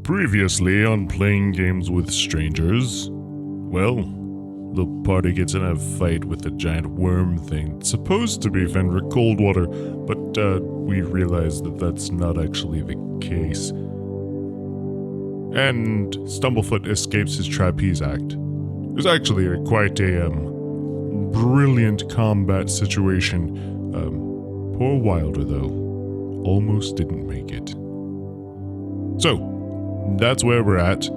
Previously on Playing Games with Strangers, well, the party gets in a fight with a giant worm thing. It's supposed to be Fenrir Coldwater, but we realize that that's not actually the case. And Stumblefoot escapes his trapeze act. It was actually quite a brilliant combat situation. Poor Wilder, though, almost didn't make it. So, that's where we're at.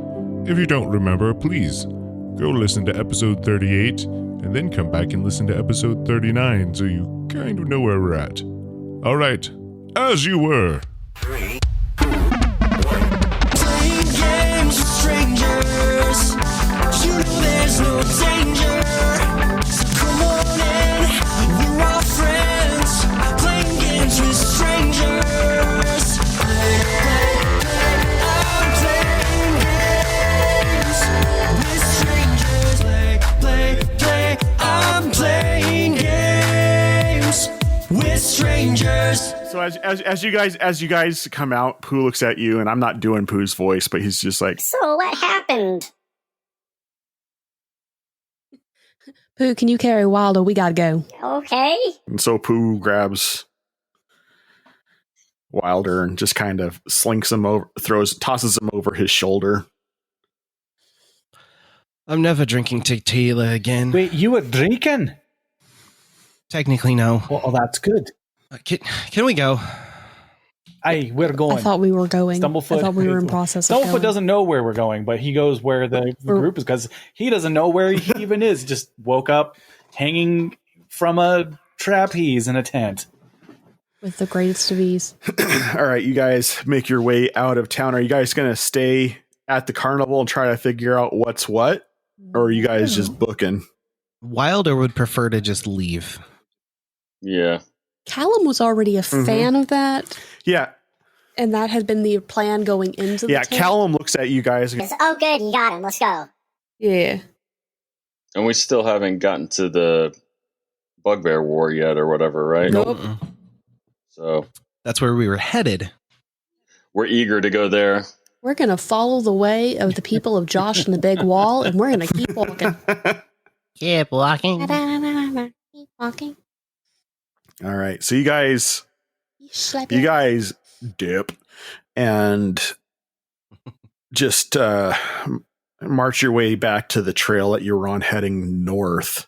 If you don't remember, please go listen to episode 38 and then come back and listen to episode 39 so you kind of know where we're at. Alright, as you were. 3, 2, 1. Playing games with strangers. You know there's no danger. So come on in, we're all friends. Playing games with strangers. Strangers. So as you guys come out, Pooh looks at you, and I'm not doing Pooh's voice, but he's just like, So what happened? Pooh, can you carry Wilder? We gotta go. Okay. and so Pooh grabs Wilder and just kind of slinks him over, tosses him over his shoulder. I'm never drinking tequila again. Wait, you were drinking? Technically, no. Well, that's good. Can we go? Hey, we're going. I thought we were going. Stumblefoot. I thought we were in process of Stumblefoot going. doesn't know where we're going, but he goes where the group is because he doesn't know where he even is. Just woke up hanging from a trapeze in a tent. With the greatest of ease. All right, you guys make your way out of town. Are you guys going to stay at the carnival and try to figure out what's what? Or are you guys just booking? Wilder would prefer to just leave. Yeah. Callum was already a fan of that, Yeah. and that had been the plan going into the Yeah, tent. Callum looks at you guys and goes, Oh, good, you got him. Let's go. Yeah. And we still haven't gotten to the Bugbear War yet or whatever, right? Nope. So That's where we were headed. we're eager to go there. We're going to follow the way of the people of Josh and the Big Wall, and we're going to keep walking. Keep walking. Keep walking. all right, so you guys dip and just march your way back to the trail that you were on heading north.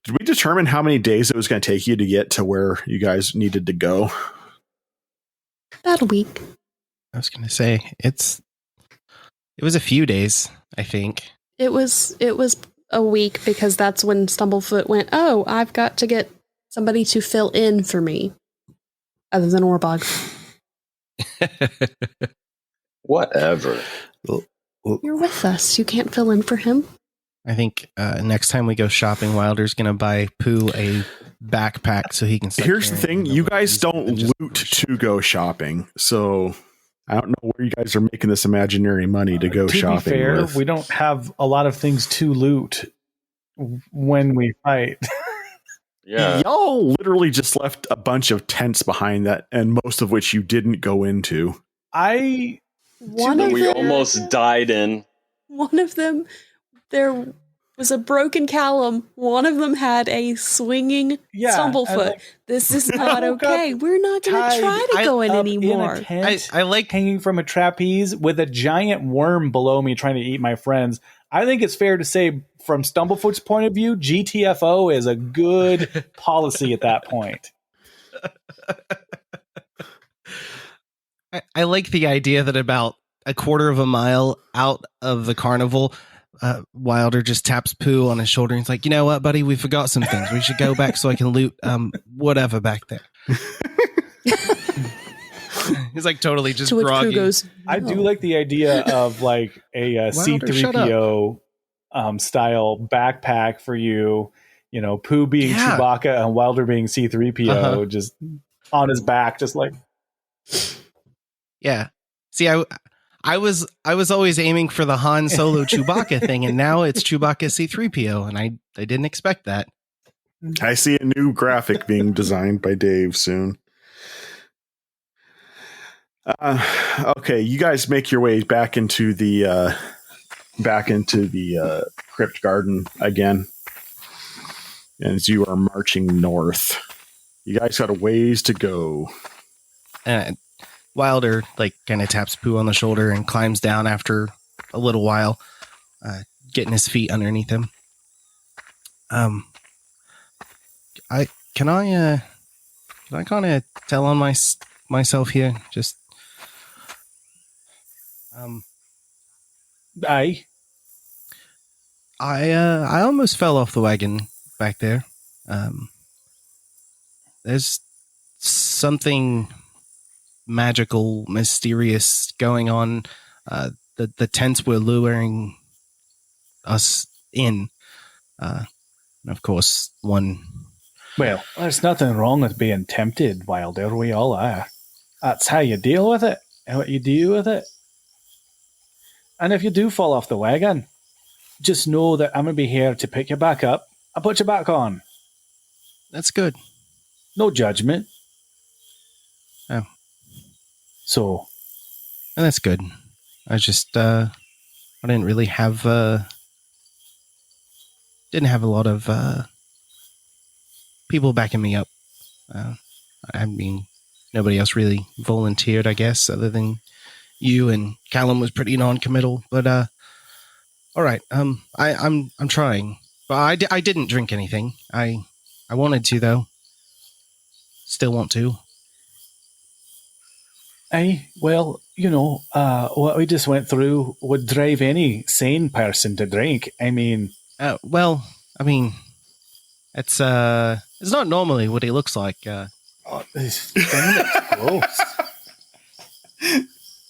Did we determine how many days it was going to take you to get to where you guys needed to go? About a week. I was going to say, it was a few days, I think. It was a week because that's when Stumblefoot went, oh, I've got to get somebody to fill in for me. Other than Orbog. Whatever. You're with us. You can't fill in for him. I think next time we go shopping, Wilder's going to buy Pooh a backpack so he can start Here's the carrying thing. You whatever guys he's don't just loot push. to go shopping. So I don't know where you guys are making this imaginary money to go shopping. To be fair, with. we don't have a lot of things to loot when we fight. Yeah. Y'all literally just left a bunch of tents behind that, and most of which you didn't go into. I One That of we them, almost died in. One of them, there was a broken Callum. One of them had a swinging Stumblefoot. and, like, This is not I woke up okay. We're not going to tied try to go in up anymore. In a tent, I like hanging from a trapeze with a giant worm below me trying to eat my friends. I think it's fair to say, from Stumblefoot's point of view, GTFO is a good policy at that point. I like the idea that about a quarter of a mile out of the carnival, Wilder just taps Pooh on his shoulder and he's like, you know what, buddy, we forgot some things. We should go back so I can loot whatever back there. He's like totally just to which Pooh groggy. goes, I do like the idea of like a Wilder, shut C-3PO style backpack for you. You know, Pooh being Yeah. Chewbacca and Wilder being C-3PO, just on his back, just like. Yeah. See, I was always aiming for the Han Solo Chewbacca thing, and now it's Chewbacca C-3PO, and I didn't expect that. I see a new graphic being designed by Dave soon. Okay, you guys make your way back into the crypt garden again, and as you are marching north, you guys got a ways to go. Wilder kind of taps Pooh on the shoulder and climbs down after a little while, getting his feet underneath him. Can I kind of tell on myself here? Just Aye. I almost fell off the wagon back there. There's something magical, mysterious going on. The tents were luring us in. And of course, one. Well, there's nothing wrong with being tempted, Wilder. We all are. That's how you deal with it, and what you do with it. And if you do fall off the wagon, just know that I'm going to be here to pick you back up and put you back on. That's good. No judgment. Oh. So. And that's good. I just, I didn't really have, didn't have a lot of, people backing me up. I mean, nobody else really volunteered, I guess, other than you, and Callum was pretty non-committal. But all right, I'm trying. But I didn't drink anything. I wanted to though. Still want to. Aye, well, what we just went through would drive any sane person to drink. I mean, well, I mean, it's not normally what he looks like. This thing looks gross.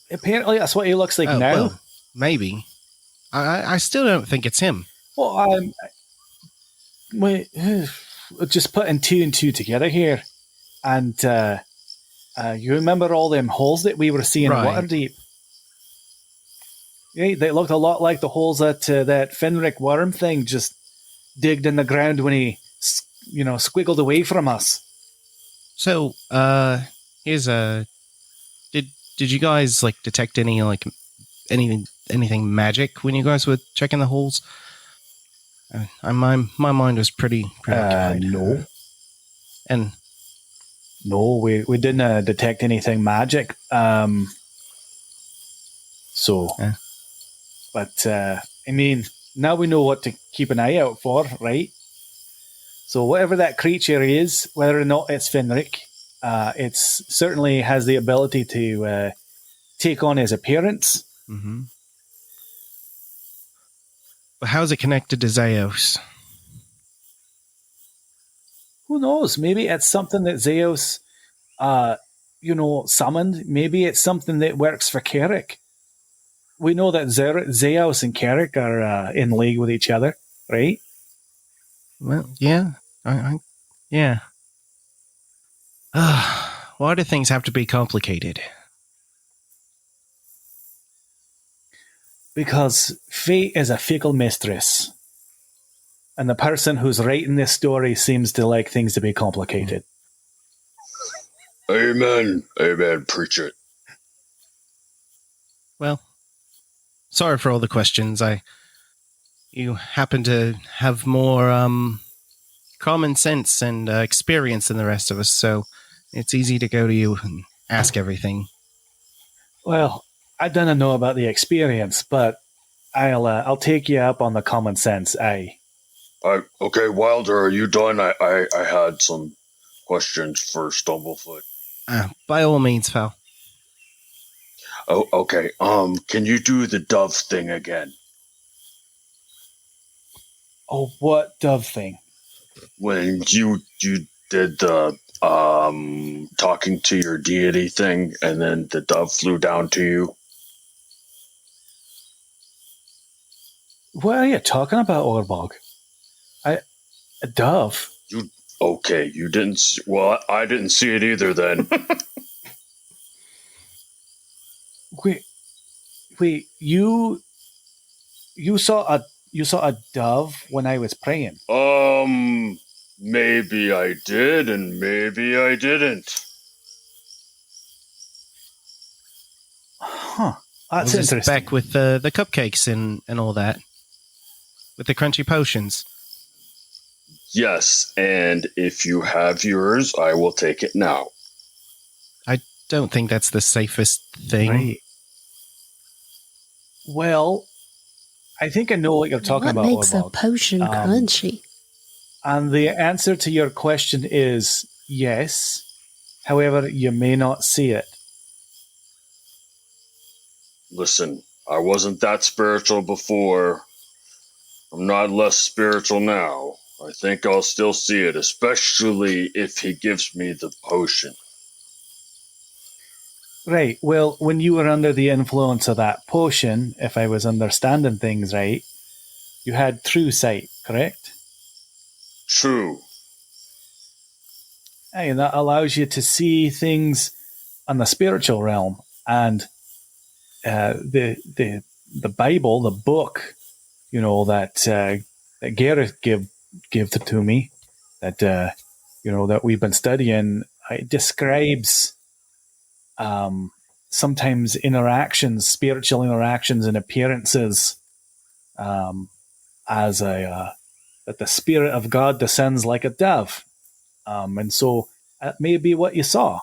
Apparently, that's what he looks like now. Well, maybe. I still don't think it's him. Well, wait, just putting two and two together here, and you remember all them holes that we were seeing Right. Waterdeep? Yeah, they looked a lot like the holes that that Fenric worm thing just digged in the ground when he, squiggled away from us. So, here's a. Did you guys detect any anything magic when you guys were checking the holes? My mind was pretty occupied. No. And no, we didn't detect anything magic. So, but I mean, now we know what to keep an eye out for, right? So whatever that creature is, whether or not it's Fenric, it certainly has the ability to take on his appearance. Mm-hmm. But how is it connected to Zeus? Who knows? Maybe it's something that Zeus, summoned. Maybe it's something that works for Carrick. We know that Zeus and Carrick are in league with each other, right? Well, yeah. Yeah. Why do things have to be complicated? Because fate is a fickle mistress. And the person who's writing this story seems to like things to be complicated. Amen. Amen. Preach it. Well, sorry for all the questions. You happen to have more common sense and experience than the rest of us, so it's easy to go to you and ask everything. Well, I don't know about the experience, but I'll take you up on the common sense. Aye. Okay, Wilder, are you done? I had some questions for Stumblefoot. By all means, Val. Oh, okay. Can you do the dove thing again? Oh, what dove thing? When you did the talking to your deity thing, and then the dove flew down to you. What are you talking about, Orbog? A dove? You didn't see, well, I didn't see it either then. Wait, you saw a dove when I was praying? Maybe I did and maybe I didn't. That's Was this interesting. back with the cupcakes and all that? With the crunchy potions? Yes, and if you have yours, I will take it now. I don't think that's the safest thing. Right. Well, I think I know what you're talking what about. makes a Orbog. potion crunchy? And the answer to your question is yes. However, you may not see it. Listen, I wasn't that spiritual before. I'm not less spiritual now. I think I'll still see it, especially if he gives me the potion. Right. Well, when you were under the influence of that potion, if I was understanding things right, you had true sight, correct? True. And that allows you to see things on the spiritual realm. And the Bible, the book, that Gareth gave to me, that that we've been studying, it describes sometimes spiritual interactions and appearances, as that the Spirit of God descends like a dove, and so that may be what you saw.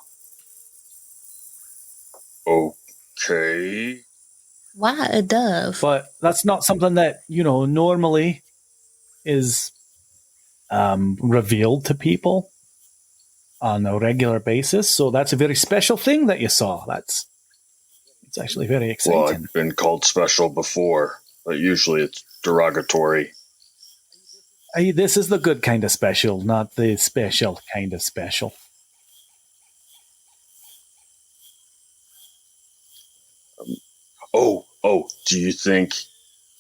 Okay. Why a dove? But that's not something that normally is revealed to people on a regular basis. So that's a very special thing that you saw. It's actually very exciting. Well, I've been called special before, but usually it's derogatory. This is the good kind of special, not the special kind of special. Do you think,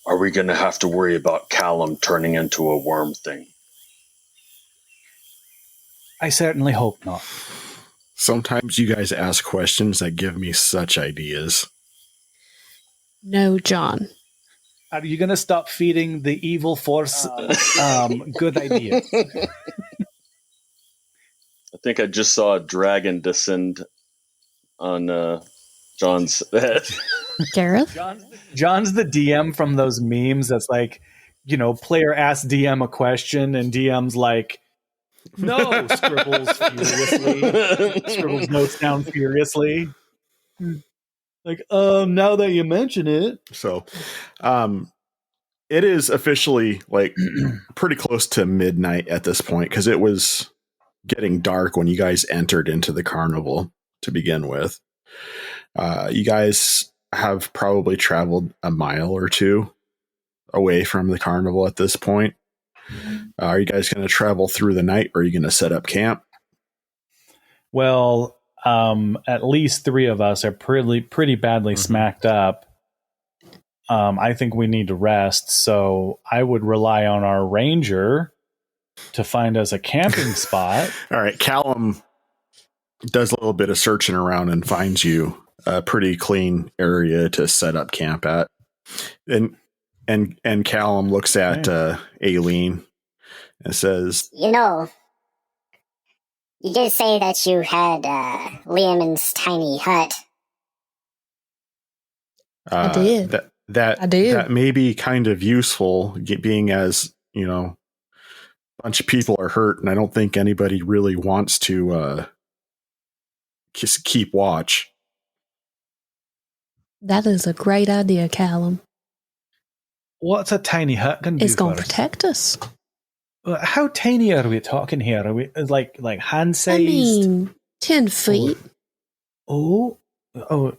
are we going to have to worry about Callum turning into a worm thing? I certainly hope not. Sometimes you guys ask questions that give me such ideas. No, John. Are you going to stop feeding the evil force good ideas? I think I just saw a dragon descend on John's head. Gareth? John's the DM from those memes that's like, player asks DM a question and DM's like, no, scribbles furiously. Scribbles notes down furiously. Like, now that you mention it. So, it is officially like pretty close to midnight at this point because it was getting dark when you guys entered into the carnival to begin with. You guys have probably traveled a mile or two away from the carnival at this point. Are you guys going to travel through the night or are you going to set up camp? Well, at least 3 of us are pretty badly smacked up. I think we need to rest, so I would rely on our ranger to find us a camping spot. All right, Callum does a little bit of searching around and finds you a pretty clean area to set up camp at. And Callum looks at Aileen and says, You did say that you had Liam's tiny hut. I did. I did. That may be kind of useful, being as, a bunch of people are hurt, and I don't think anybody really wants to keep watch. That is a great idea, Callum. What's a tiny hut going to do? It's going for to us? protect us. How tiny are we talking here? Are we like hand-sized? I mean, 10 feet. Oh,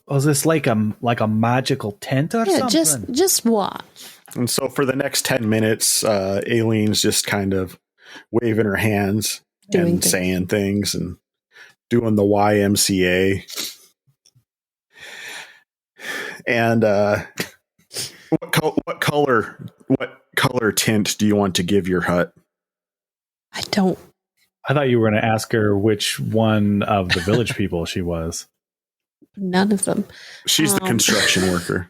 is this like a magical tent or something? Just watch. And so for the next 10 minutes, Aileen's just kind of waving her hands and saying things and doing the YMCA. And what color tint do you want to give your hut? I don't. I thought you were going to ask her which one of the village people she was. None of them. She's the construction worker.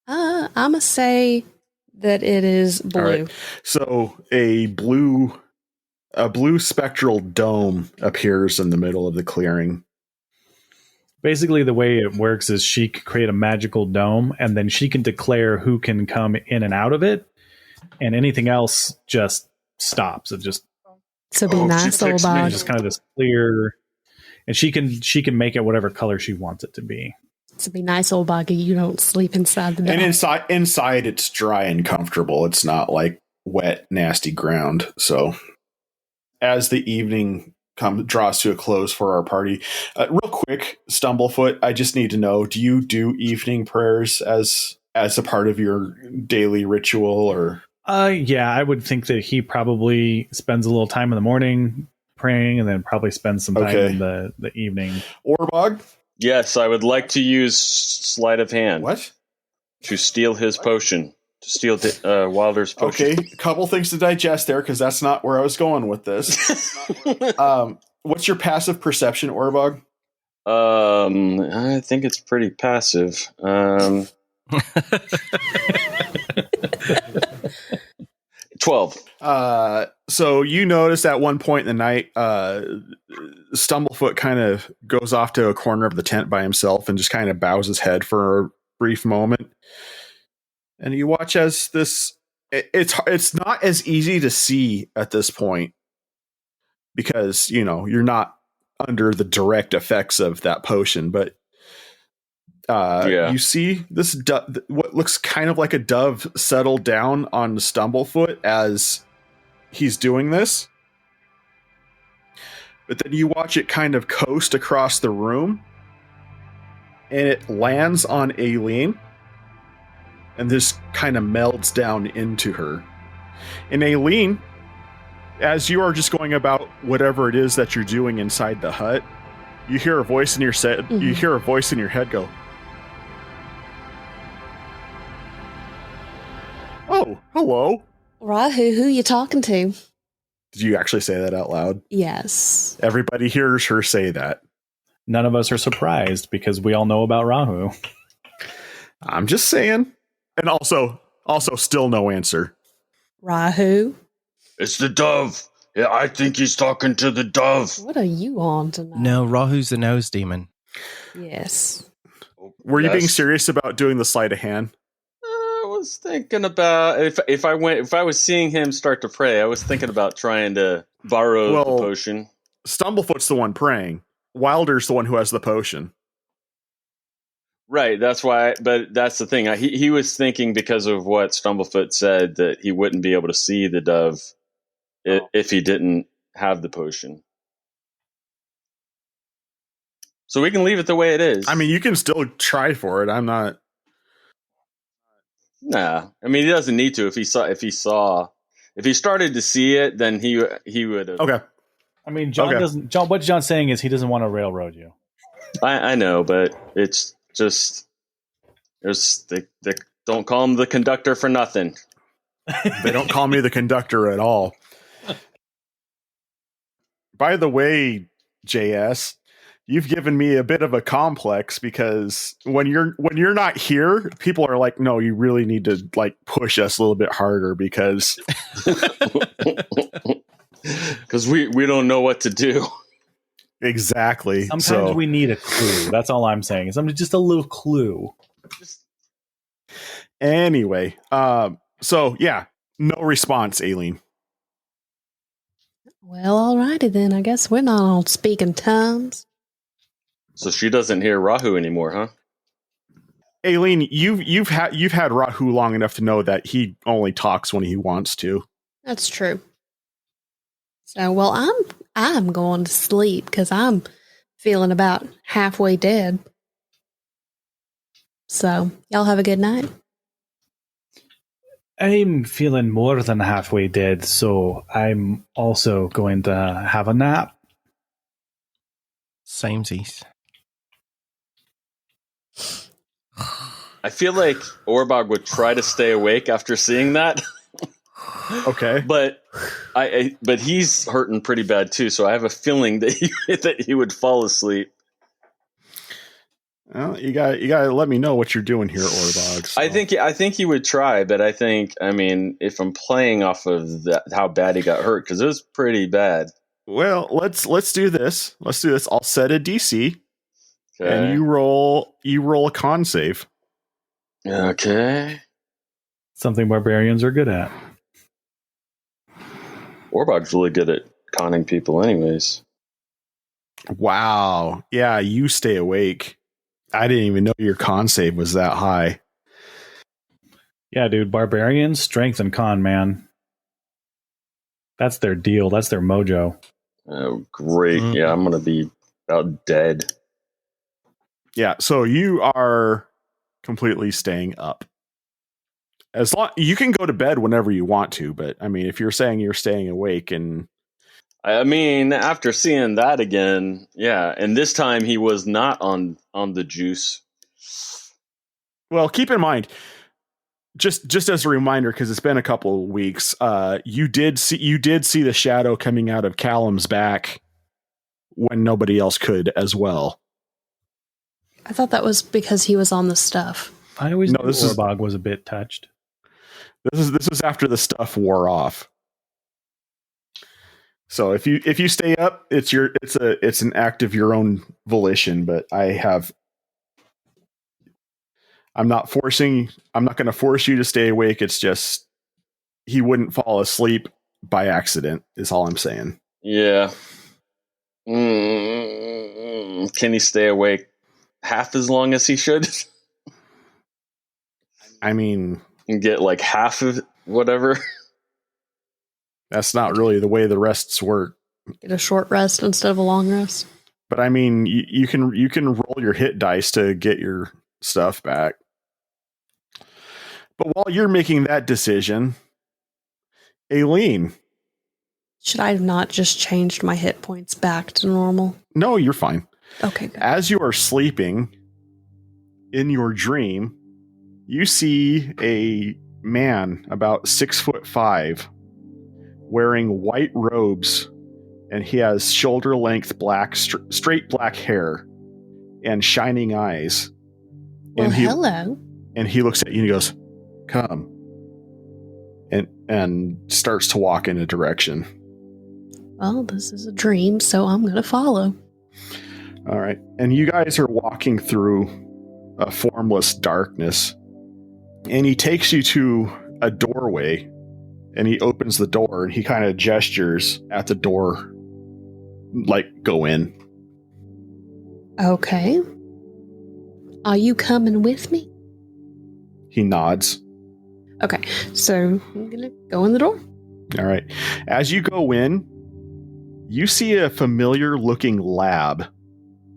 I'm going to say that it is blue. All right. So a blue spectral dome appears in the middle of the clearing. Basically, the way it works is she can create a magical dome, and then she can declare who can come in and out of it, and anything else just stops. It just So be nice, old it's bog. just kind of this clear, and she can make it whatever color she wants it to be. So be nice, old boggy. You don't sleep inside the dome. And inside it's dry and comfortable. It's not like wet, nasty ground. So as the evening draws to a close for our party, real quick, Stumblefoot, I just need to know, do you do evening prayers as a part of your daily ritual, or? Yeah, I would think that he probably spends a little time in the morning praying, and then probably spends some time in the evening. Orbog? Yes, I would like to use sleight of hand. What? To steal his potion. To steal Wilder's potion. Okay, a couple things to digest there, because that's not where I was going with this. What's your passive perception, Orbog? I think it's pretty passive. 12. So you notice at one point in the night, Stumblefoot kind of goes off to a corner of the tent by himself and just kind of bows his head for a brief moment. And you watch as it's not as easy to see at this point because, you're not under the direct effects of that potion, but you see this what looks kind of like a dove settle down on Stumblefoot as he's doing this. But then you watch it kind of coast across the room, and it lands on Aileen, and this kind of melds down into her. And Aileen, as you are just going about whatever it is that you're doing inside the hut, you hear a voice in your you hear a voice in your head go, "Oh, hello." Rahu, who you talking to? Did you actually say that out loud? Yes. Everybody hears her say that. None of us are surprised because we all know about Rahu. I'm just saying. And also still no answer. Rahu? It's the dove. Yeah, I think he's talking to the dove. What are you on tonight? No, Rahu's the nose demon. Yes. Were you being serious about doing the sleight of hand? I was thinking about if I was seeing him start to pray, I was thinking about trying to borrow the potion. Stumblefoot's the one praying. Wilder's the one who has the potion. Right, that's why. But that's the thing. He was thinking because of what Stumblefoot said that he wouldn't be able to see the dove if he didn't have the potion. So we can leave it the way it is. I mean, you can still try for it. I'm not. Nah, I mean, he doesn't need to. If he started to see it, then he would have. Okay. I mean, John doesn't. John, what John's saying is he doesn't want to railroad you. I know, but it's just they don't call him the conductor for nothing. They don't call me the conductor at all. By the way, JS, you've given me a bit of a complex because when you're not here, people are like, "No, you really need to like push us a little bit harder because we don't know what to do." Exactly. Sometimes we need a clue. That's all I'm saying. Just a little clue. Anyway, so yeah, no response, Aileen. Well, alrighty then. I guess we're not on speaking terms. So she doesn't hear Rahu anymore, huh? Aileen, you've had Rahu long enough to know that he only talks when he wants to. That's true. So, well, I'm going to sleep because I'm feeling about halfway dead. So, y'all have a good night. I'm feeling more than halfway dead, so I'm also going to have a nap. Samesies. I feel like Orbog would try to stay awake after seeing that. Okay, but but he's hurting pretty bad too. So I have a feeling that he would fall asleep. Well, you gotta let me know what you're doing here, Orbog. So. I think he would try, but I mean, if I'm playing off of how bad he got hurt, because it was pretty bad. Well, let's do this. I'll set a DC. And you roll a con save. Okay. Something barbarians are good at. Orbog's really good at conning people anyways. Wow. Yeah, you stay awake. I didn't even know your con save was that high. Yeah, dude, barbarians, strength and con, man. That's their deal. That's their mojo. Oh, great. Yeah, I'm going to be about dead. Yeah, so you are completely staying up. As long you can go to bed whenever you want to, but I mean, if you're saying you're staying awake and I mean, after seeing that again, yeah, and this time he was not on the juice. well, keep in mind, just as a reminder, because it's been a couple of weeks, you did see the shadow coming out of Callum's back when nobody else could as well. I thought that was because he was on the stuff. I always knew this is- Orbog was a bit touched. This was after the stuff wore off. So if you stay up, it's an act of your own volition. But I'm not going to force you to stay awake. It's just he wouldn't fall asleep by accident. Is all I'm saying. Yeah. Can he stay awake half as long as he should? I mean, And get like half of whatever. that's not really the way the rests work. Get a short rest instead of a long rest. But I mean, you can roll your hit dice to get your stuff back. But while you're making that decision, Aileen, Should I have not just changed my hit points back to normal? no, you're fine. Okay, good. As you are sleeping in your dream, you see a man about 6'5", wearing white robes, and he has shoulder length black, straight black hair, and shining eyes. Well, And hello. And he looks at you and he goes, "Come," and starts to walk in a direction. Well, this is a dream, so I'm going to follow. All right, and you guys are walking through a formless darkness, and he takes you to a doorway, and he opens the door, and he kind of gestures at the door, like, go in. Okay. Are you coming with me? He nods. Okay, so I'm going to go in the door. All right. As you go in, you see a familiar looking lab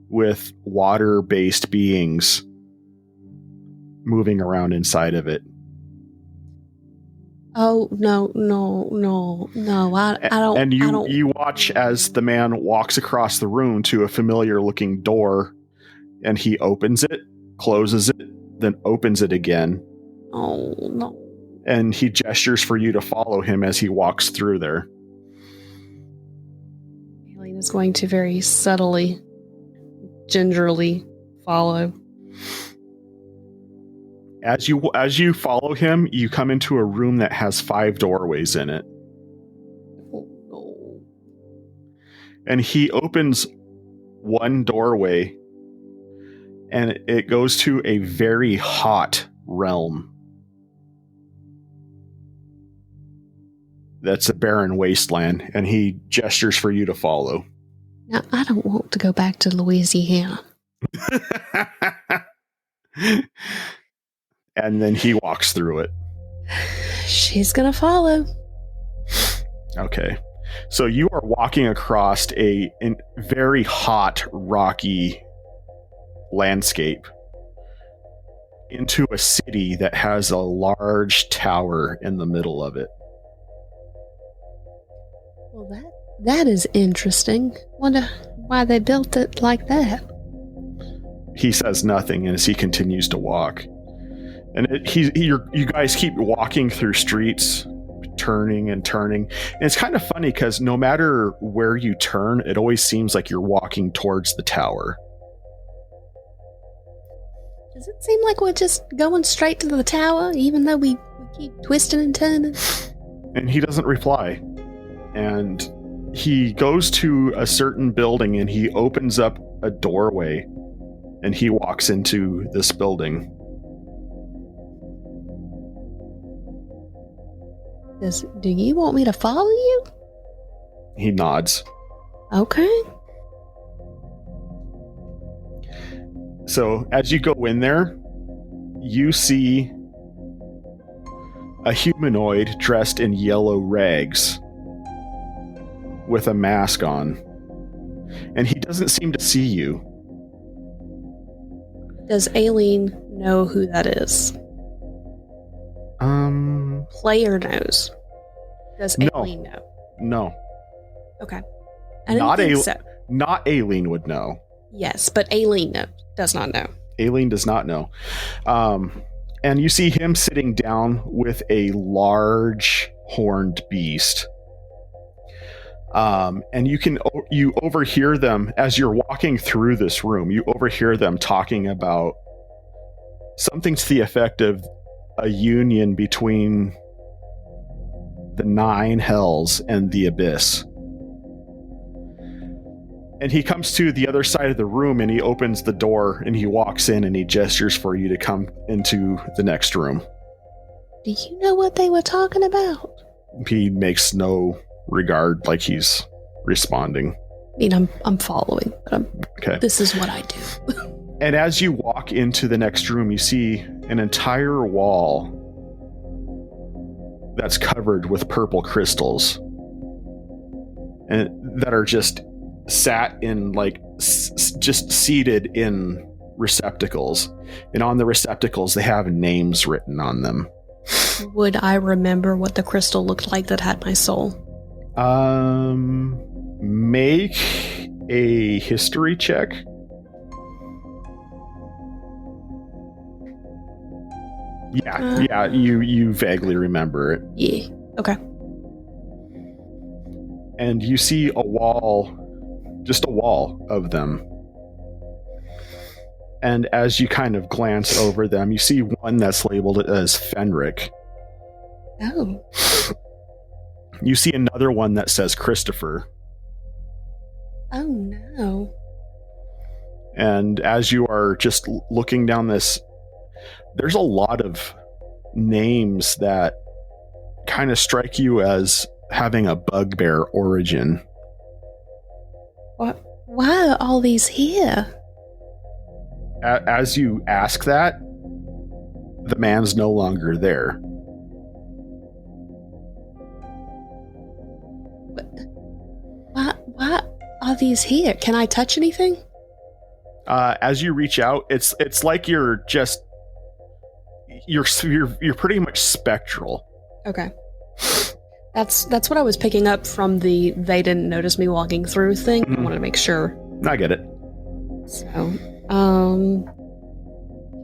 with water-based beings moving around inside of it. Oh, no. I don't. And I don't. you watch as the man walks across the room to a familiar looking door, and he opens it, closes it, then opens it again. Oh, no. And he gestures for you to follow him as he walks through there. Aileen is going to very subtly, gingerly follow. As you follow him, you come into a room that has 5 doorways in it. Oh, no. And he opens one doorway, and it goes to a very hot realm. That's a barren wasteland, and he gestures for you to follow. Now, I don't want to go back to Louisiana. And then he walks through it. She's going to follow. Okay. So you are walking across a very hot, rocky landscape into a city that has a large tower in the middle of it. Well, that is interesting. Wonder why they built it like that. He says nothing as he continues to walk. And you guys keep walking through streets, turning and turning. And it's kind of funny because no matter where you turn, it always seems like you're walking towards the tower. Does it seem like we're just going straight to the tower, even though we keep twisting and turning? And he doesn't reply. And he goes to a certain building and he opens up a doorway. And he walks into this building. Do you want me to follow you? He nods. Okay. So as you go in there, you see a humanoid dressed in yellow rags with a mask on. And he doesn't seem to see you. Does Aileen know who that is? Player knows. Does No. Aileen know? No. Okay. I didn't think so. Not Aileen would know. Yes, but Aileen does not know. Aileen does not know. And you see him sitting down with a large horned beast. And you overhear them as you're walking through this room. You overhear them talking about something to the effect of a union between the 9 hells and the abyss. And he comes to the other side of the room and he opens the door and he walks in and he gestures for you to come into the next room. Do you know what they were talking about? He makes no regard, like he's responding. I mean, I'm following, but Okay. This is what I do. And as you walk into the next room, you see an entire wall that's covered with purple crystals, and that are just sat in just seated in receptacles. And on the receptacles, they have names written on them. Would I remember what the crystal looked like that had my soul? Make a history check. Yeah, you vaguely remember it. Yeah. Okay. And you see a wall of them. And as you kind of glance over them, you see one that's labeled as Fenric. Oh. You see another one that says Christopher. Oh no. And as you are just looking down this, there's a lot of names that kind of strike you as having a Bugbear origin. What? Why are all these here? As you ask that, the man's no longer there. Why are these here? Can I touch anything? As you reach out, it's like you're pretty much spectral. Okay. That's what I was picking up from the they didn't notice me walking through thing. Mm-hmm. I wanted to make sure. I get it. So,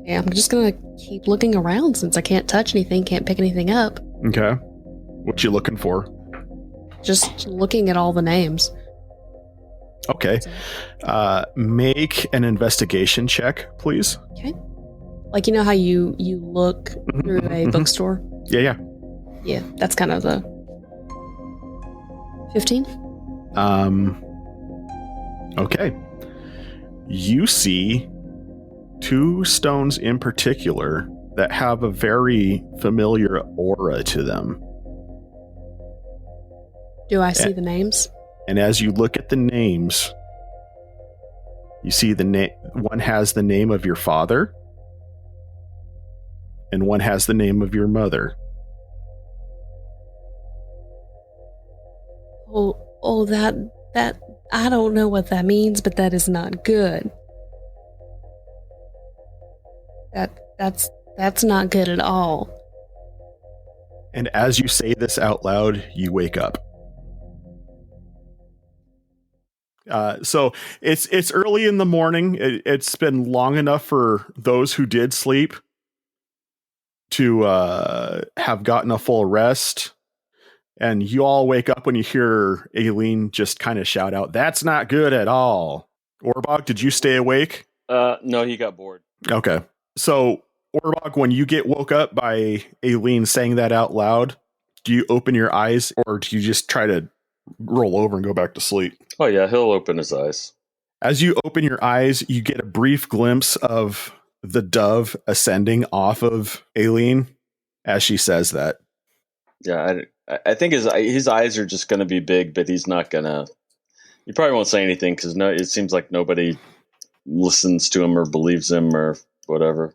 yeah, I'm just gonna keep looking around since I can't touch anything, can't pick anything up. Okay. What you looking for? Just looking at all the names. Okay. Make an investigation check, please. Okay. Like, you know how you look through a bookstore? Yeah. Yeah, that's kind of the 15. Okay. You see 2 stones in particular that have a very familiar aura to them. Do I see the names? And as you look at the names, you see one has the name of your father, and one has the name of your mother. Oh, that I don't know what that means, but that is not good. That's not good at all. And as you say this out loud, you wake up. So it's early in the morning. It's been long enough for those who did sleep to have gotten a full rest. And you all wake up when you hear Aileen just kind of shout out, "That's not good at all." Orbog, did you stay awake? No, he got bored. Okay. So, Orbog, when you get woke up by Aileen saying that out loud, do you open your eyes or do you just try to roll over and go back to sleep? Oh yeah, he'll open his eyes. As you open your eyes, you get a brief glimpse of the dove ascending off of Aileen as she says that. Yeah, I think his eyes are just going to be big, but he's not going to. He probably won't say anything because it seems like nobody listens to him or believes him or whatever.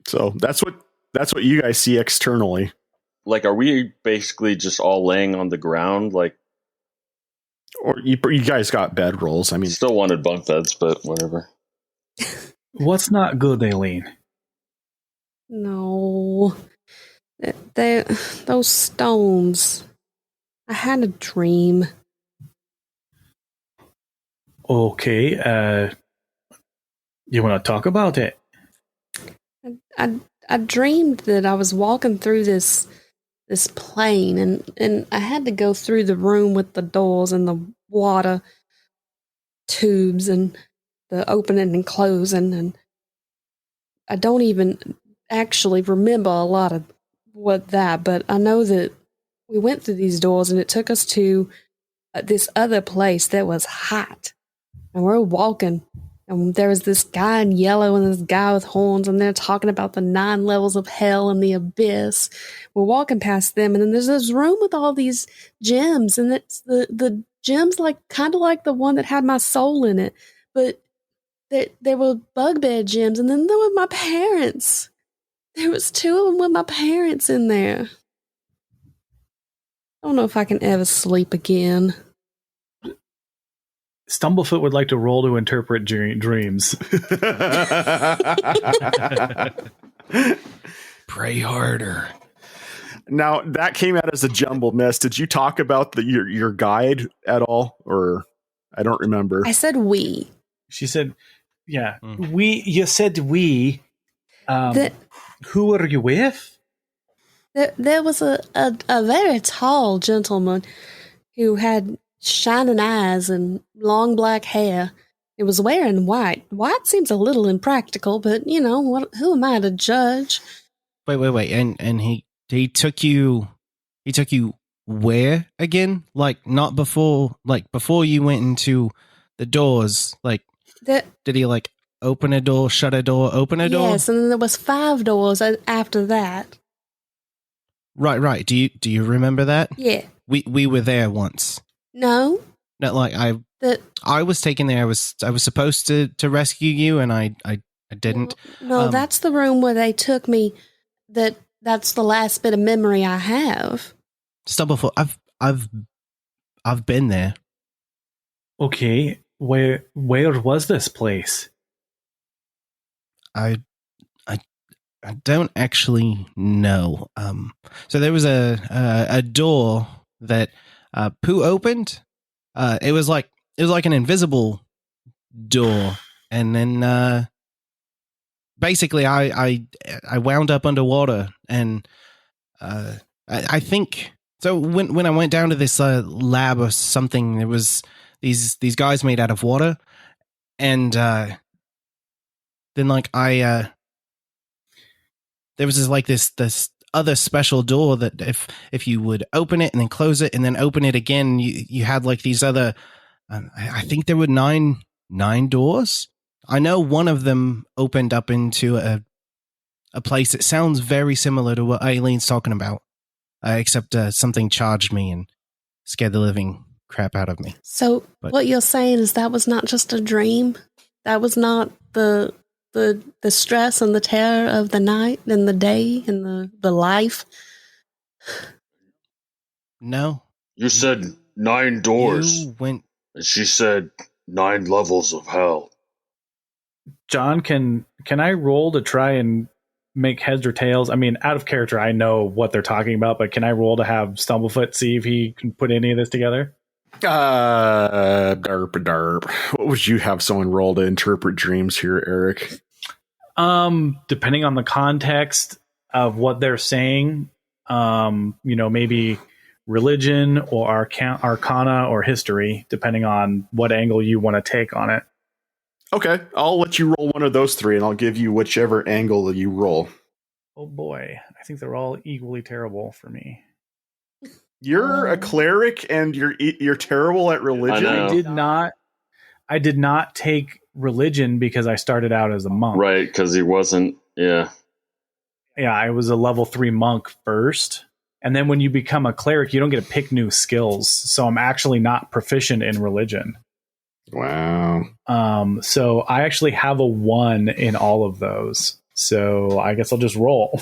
So that's what you guys see externally. Like, are we basically just all laying on the ground? Like, or you guys got bed rolls? I mean, still wanted bunk beds, but whatever. What's not good, Aileen? No. Those stones. I had a dream. Okay, you want to talk about it? I dreamed that I was walking through this plane and I had to go through the room with the doors and the water tubes and the opening and closing, and I don't even actually remember a lot of but I know that we went through these doors and it took us to this other place that was hot, and we're walking. And there was this guy in yellow and this guy with horns, and they're talking about the 9 levels of hell and the abyss. We're walking past them, and then there's this room with all these gems, and it's the gems like kind of like the one that had my soul in it, but there were Bugbear gems, and then there were my parents. There was 2 of them with my parents in there. I don't know if I can ever sleep again. Stumblefoot would like to roll to interpret dreams. Pray harder. Now that came out as a jumbled mess. Did you talk about your guide at all, or I don't remember? I said we. She said, "Yeah, we." You said we. Who are you with? There was a very tall gentleman who had shining eyes and long black hair. It was wearing white. White seems a little impractical, but you know, who am I to judge? Wait. And he took you where again? Like not before you went into the doors, like did he like open a door, shut a door, open a door? Yes, and then there was 5 doors after that. Right. Do you remember that? Yeah. We were there once. No, like I was taken there. I was supposed to rescue you, and I didn't. No, that's the room where they took me. That's the last bit of memory I have. Stumblefoot. I've been there. Okay, where was this place? I don't actually know. So there was a door that Pooh opened. It was like an invisible door, and then basically I wound up underwater, and I think so. When I went down to this lab or something, there was these guys made out of water, and then like there was this other special door that if you would open it and then close it and then open it again, you had like these other. I think there were nine doors. I know one of them opened up into a place that sounds very similar to what Aileen's talking about, except something charged me and scared the living crap out of me. So what you're saying is that was not just a dream? That was not the stress and the terror of the night and the day and the life? No. You said 9 doors. You went... And she said 9 levels of hell. John, can I roll to try and make heads or tails? I mean, out of character, I know what they're talking about, but can I roll to have Stumblefoot see if he can put any of this together? Derp. What would you have someone roll to interpret dreams here, Eric? Depending on the context of what they're saying, maybe religion or arcana or history, depending on what angle you want to take on it. Okay, I'll let you roll one of those 3, and I'll give you whichever angle you roll. Oh boy, I think they're all equally terrible for me. You're a cleric, and you're terrible at religion. I did not. I did not take religion because I started out as a monk. Right, because he wasn't. Yeah. Yeah, I was a level 3 monk first. And then when you become a cleric, you don't get to pick new skills. So I'm actually not proficient in religion. Wow. So I actually have a 1 in all of those. So I guess I'll just roll.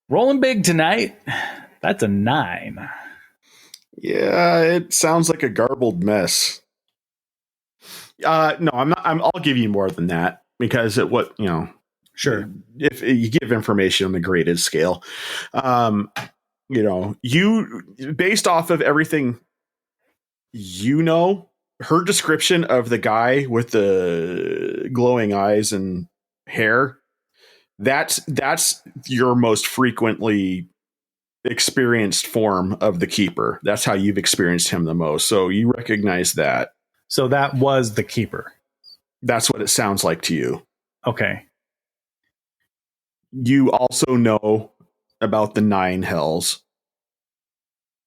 Rolling big tonight. That's a 9. Yeah, it sounds like a garbled mess. No, I'm not. I'll give you more than that because Sure. If you give information on the graded scale, you based off of everything, her description of the guy with the glowing eyes and hair, that's your most frequently experienced form of the keeper. That's how you've experienced him the most. So you recognize that. So that was the keeper. That's what it sounds like to you. Okay. You also know about the 9 hells.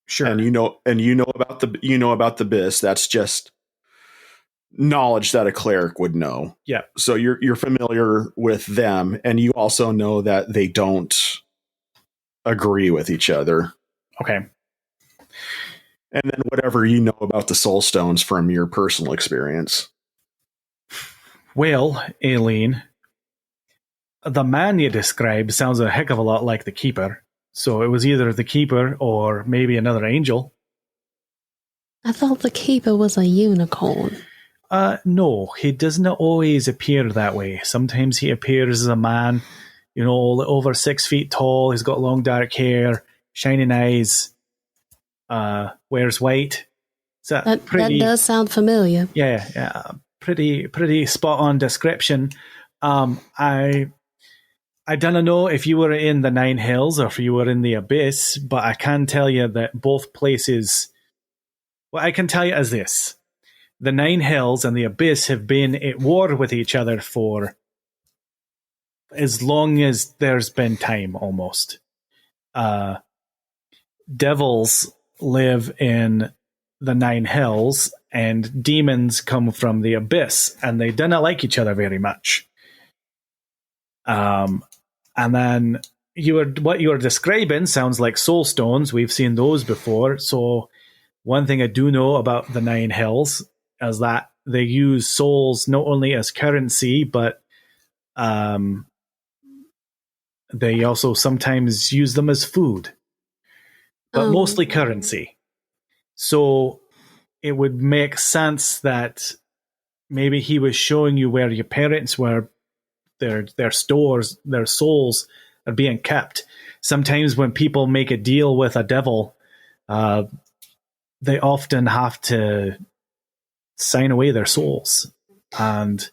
Sure. And you know about the Bis. That's just knowledge that a cleric would know. Yeah. So you're familiar with them, and you also know that they don't agree with each other. Okay. And then whatever you know about the soul stones from your personal experience. Well, Aileen, the man you described sounds a heck of a lot like the keeper. So it was either the keeper or maybe another angel. I thought the keeper was a unicorn. No, he doesn't always appear that way. Sometimes he appears as a man, over 6 feet tall. He's got long dark hair, shining eyes, wears white. That does sound familiar. Yeah. Pretty spot on description. I don't know if you were in the 9 Hells or if you were in the Abyss, but I can tell you that both places. What I can tell you is this: the 9 Hells and the Abyss have been at war with each other for as long as there's been time, almost. Devils live in the 9 Hells, and demons come from the Abyss, and they do not like each other very much. And then what you were describing sounds like soul stones. We've seen those before. So one thing I do know about the 9 Hells is that they use souls not only as currency, but they also sometimes use them as food, but mostly currency. So it would make sense that maybe he was showing you where your parents were. Their stores, their souls are being kept. Sometimes when people make a deal with a devil, they often have to sign away their souls. And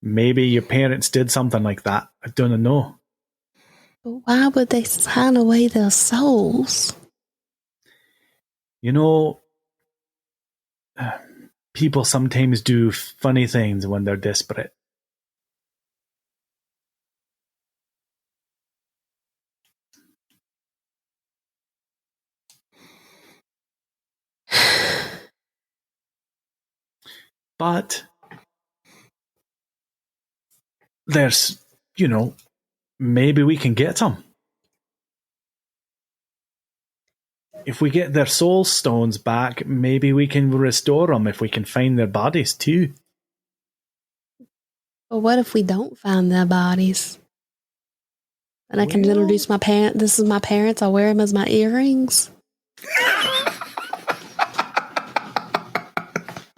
maybe your parents did something like that. I don't know. But why would they sign away their souls? People sometimes do funny things when they're desperate. But there's, maybe we can get them. If we get their soul stones back, maybe we can restore them if we can find their bodies too. But what if we don't find their bodies? And I can introduce my parent. This is my parents. I'll wear them as my earrings.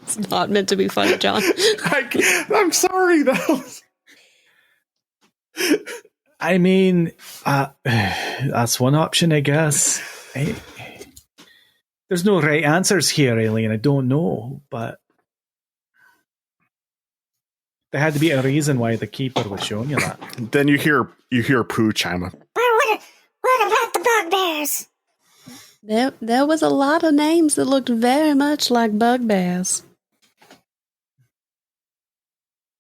It's not meant to be funny, John. I'm sorry, though. I mean, that's one option, I guess. There's no right answers here, Alien. I don't know, but there had to be a reason why the keeper was showing you that. Then you hear Pooh chime up. But what about the bugbears? There was a lot of names that looked very much like bugbears.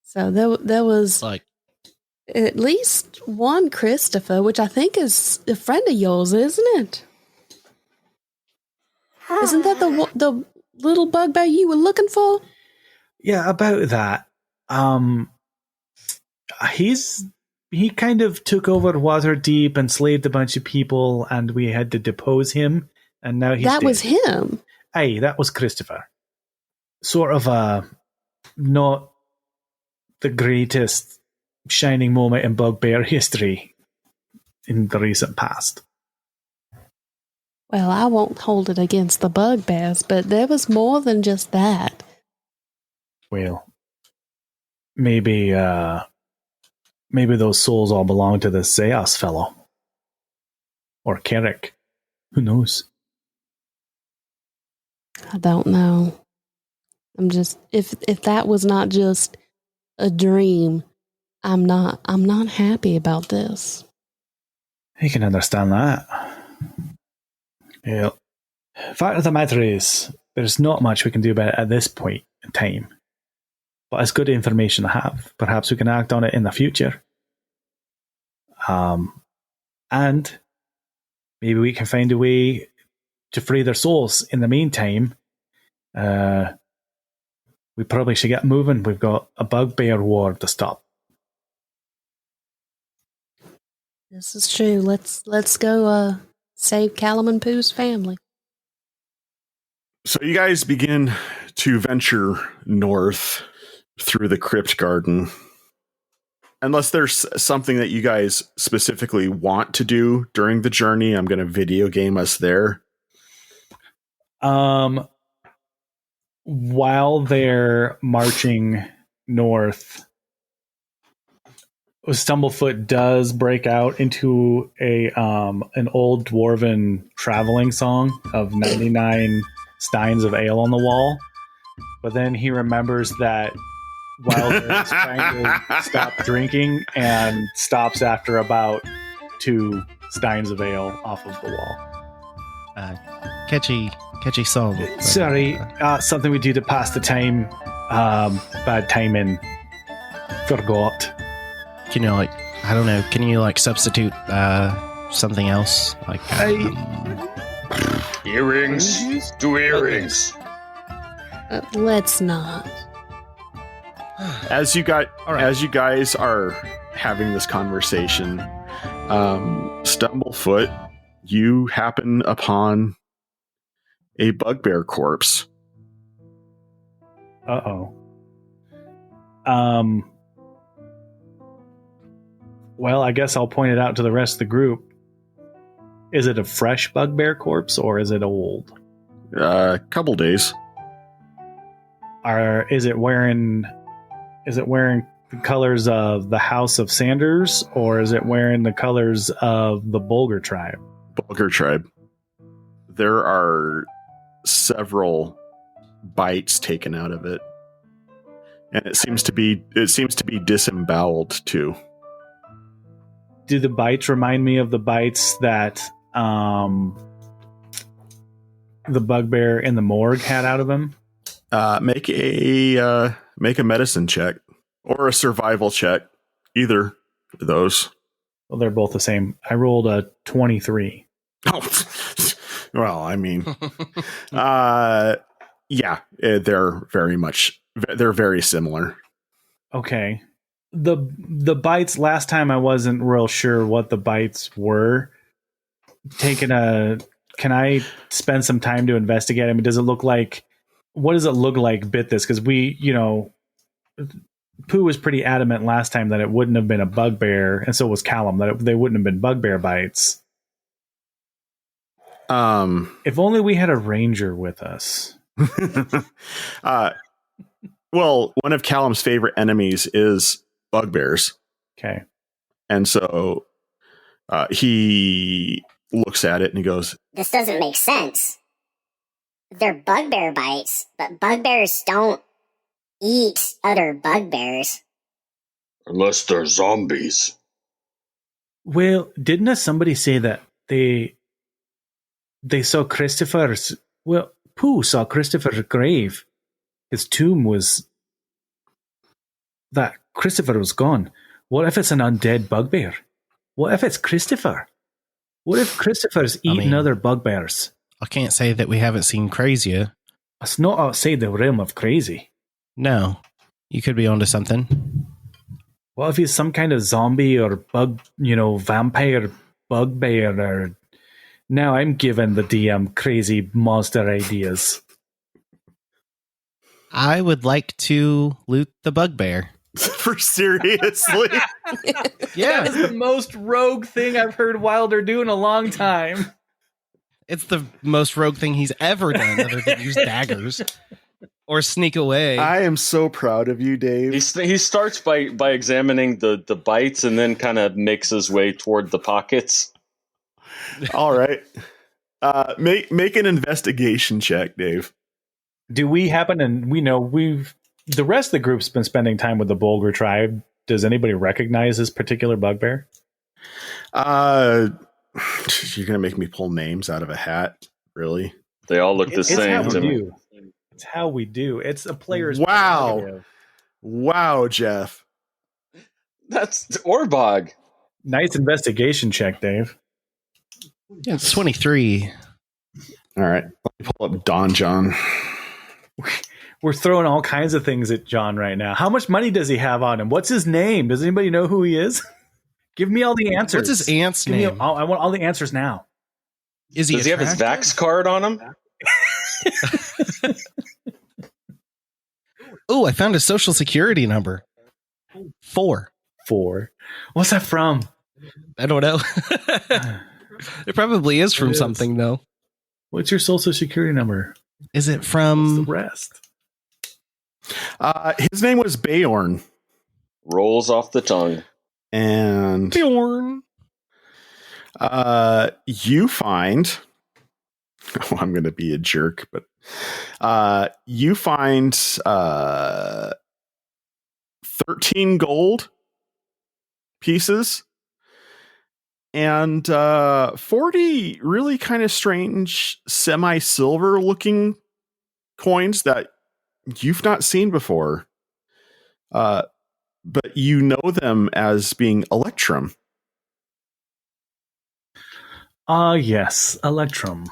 So there was Like at least one Christopher, which I think is a friend of yours, isn't it? Isn't that the little bugbear you were looking for? Yeah, about that. He kind of took over Waterdeep and slaved a bunch of people, and we had to depose him. And now he's That dead. was him. Aye, that was Christopher. Sort of not the greatest shining moment in Bugbear history in the recent past. Well, I won't hold it against the bugbears, but there was more than just that. Well, maybe those souls all belong to the Zeus fellow. Or Carrick. Who knows? I don't know. I'm just if that was not just a dream, I'm not happy about this. I can understand that. Yeah. Fact of the matter is, there's not much we can do about it at this point in time. But it's good information to have. Perhaps we can act on it in the future. And maybe we can find a way to free their souls. In the meantime, we probably should get moving. We've got a bugbear war to stop. This is true. Let's go save Callum and Pooh's family. So you guys begin to venture north through the crypt garden. Unless there's something that you guys specifically want to do during the journey, I'm going to video game us there. While they're marching north, Stumblefoot does break out into an old dwarven traveling song of 99 steins of ale on the wall. But then he remembers that Wilder is trying to stop drinking and stops after about 2 steins of ale off of the wall. Catchy song. Sorry, something we do to pass the time. Bad timing. Forgot. Can you I don't know, can you substitute something else? Earrings? Do earrings. Let's not. As you guys are having this conversation, Stumblefoot, you happen upon a bugbear corpse. Uh-oh. Well, I guess I'll point it out to the rest of the group. Is it a fresh bugbear corpse or is it old? Couple days. Is it wearing the colors of the House of Sanders, or is it wearing the colors of the Bulgar tribe? Bulgar tribe. There are several bites taken out of it, and it seems to be disemboweled too. Do the bites remind me of the bites that the bugbear in the morgue had out of him? Make a medicine check or a survival check. Either of those. Well, they're both the same. I rolled a 23. Oh, well, I mean, yeah, they're very similar. Okay. The bites last time, I wasn't real sure what the bites were. Can I spend some time to investigate? I mean, what does it look like bit this? Because Pooh was pretty adamant last time that it wouldn't have been a bugbear, and so was Callum, that they wouldn't have been bugbear bites. If only we had a ranger with us. Well, one of Callum's favorite enemies is bugbears. Okay. And so he looks at it and he goes, This doesn't make sense. They're bugbear bites, but bugbears don't eat other bugbears. Unless they're zombies. Well, didn't somebody say that they saw Christopher's... Well, Pooh saw Christopher's grave. His tomb was... That Christopher was gone. What if it's an undead bugbear? What if it's Christopher? What if Christopher's eaten other bugbears? I can't say that we haven't seen crazier. It's not outside the realm of crazy. No, you could be onto something. What if he's some kind of zombie or bug, vampire bugbear? Or now I'm giving the DM crazy monster ideas. I would like to loot the bugbear. For seriously? Yeah. That is the most rogue thing I've heard Wilder do in a long time. It's the most rogue thing he's ever done, other than use daggers or sneak away. I am so proud of you, Dave. He starts by examining the bites and then kind of makes his way toward the pockets. All right. Make an investigation check, Dave. Do we happen, and we know the rest of the group's been spending time with the Bulgar tribe. Does anybody recognize this particular bugbear? You're gonna make me pull names out of a hat, really? They all look the same to me. It's how we do. It's a player's Wow. prerogative. Wow, Jeff. That's Orbog. Nice investigation check, Dave. Yeah, it's 23. All right. Let me pull up Don John. We're throwing all kinds of things at John right now. How much money does he have on him? What's his name? Does anybody know who he is? Give me all the answers. What's his aunt's name? I want all the answers now. Does he have his Vax card on him? Oh, I found a social security number. 4. What's that from? I don't know. It probably is from something, though. What's your social security number? Is it from What's the rest? His name was Bayorn. Rolls off the tongue. And Bjorn? You find I'm gonna be a jerk, but you find 13 gold pieces and 40 really kind of strange semi-silver looking coins that you've not seen before. But you know them as being Electrum. Yes, Electrum.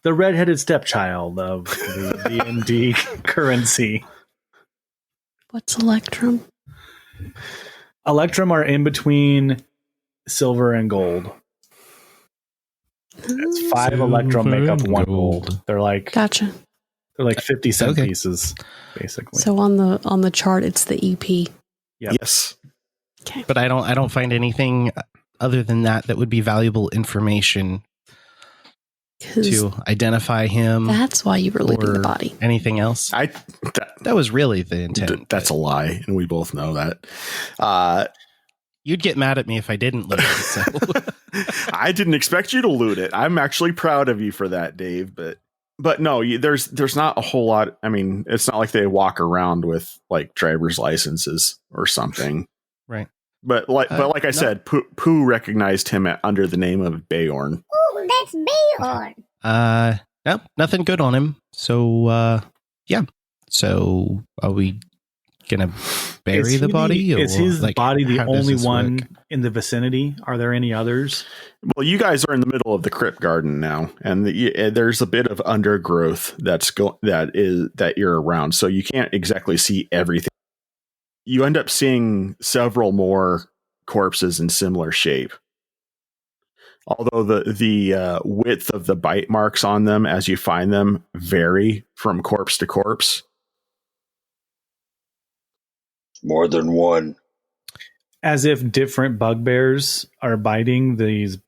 The red-headed stepchild of the D&D currency. What's Electrum? Electrum are in between silver and gold. It's 5 Electrum make up 1 gold. They're like Gotcha. 50-cent pieces, basically. So on the chart, it's the EP. Yep. Yes. Okay. But I don't find anything other than that would be valuable information to identify him. That's why you were looting the body. Anything else? That was really the intent. That's a lie, and we both know that. You'd get mad at me if I didn't loot it. So. I didn't expect you to loot it. I'm actually proud of you for that, Dave. But no, there's not a whole lot. I mean, it's not like they walk around with like driver's licenses or something, right? But like I said, Pooh recognized him under the name of Bayorn. Ooh, that's Bayorn. Nope, nothing good on him. So, yeah. So, are we gonna bury the body? Is his body the only one work? in the vicinity? Are there any others? Well, you guys are in the middle of the crypt garden now, and there's a bit of undergrowth that you're around, so you can't exactly see everything. You end up seeing several more corpses in similar shape. Although the width of the bite marks on them as you find them vary from corpse to corpse. More than one. As if different bugbears are biting these